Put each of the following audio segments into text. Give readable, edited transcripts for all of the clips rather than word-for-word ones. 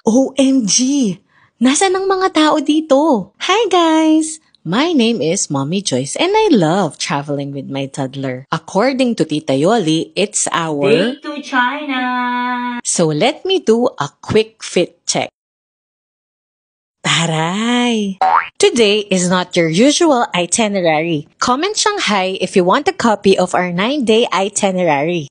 OMG! Nasaan ang mga tao dito? Hi guys! My name is Mommy Joyce and I love traveling with my toddler. According to Tita Yoli, it's our Day to China! So let me do a quick fit check. Taray! Today is not your usual itinerary. Comment Shanghai if you want a copy of our 9-day itinerary.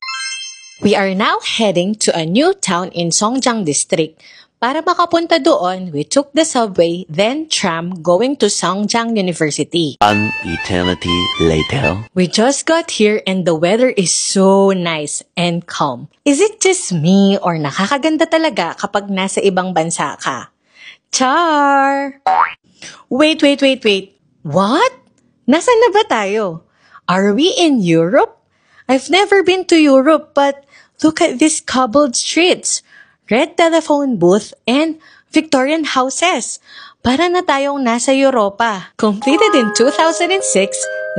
We are now heading to a new town in Songjiang District. Para makapunta doon, we took the subway, then tram going to Songjiang University. An eternity later. We just got here and the weather is so nice and calm. Is it just me or nakakaganda talaga kapag nasa ibang bansa ka? Char! Wait. What? Nasaan na ba tayo? Are we in Europe? I've never been to Europe, but look at these cobbled streets. Red telephone booth, and Victorian houses. Para na tayong nasa Europa. Completed in 2006,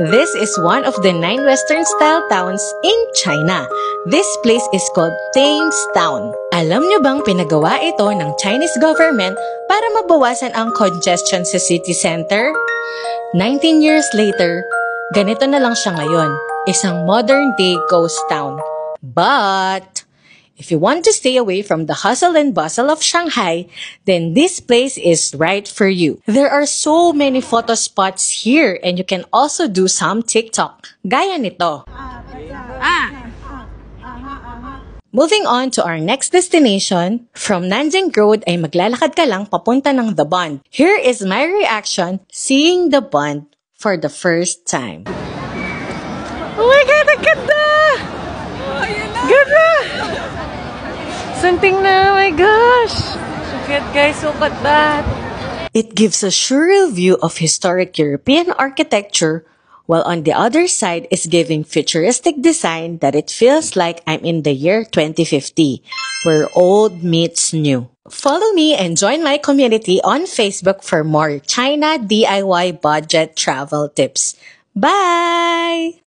this is one of the 9 Western-style towns in China. This place is called Thames Town. Alam nyo bang pinagawa ito ng Chinese government para mabawasan ang congestion sa city center? 19 years later, ganito na lang siya ngayon. Isang modern-day ghost town. But if you want to stay away from the hustle and bustle of Shanghai, then this place is right for you. There are so many photo spots here and you can also do some TikTok. Gaya nito. Moving on to our next destination, from Nanjing Road ay maglalakad ka lang papunta ng The Bund. Here is my reaction seeing The Bund for the first time. Oh my God, ang ganda! Ganda! Something na, oh my gosh! Look at guys, look at that! It gives a surreal view of historic European architecture, while on the other side is giving futuristic design that it feels like I'm in the year 2050, where old meets new. Follow me and join my community on Facebook for more China DIY budget travel tips. Bye!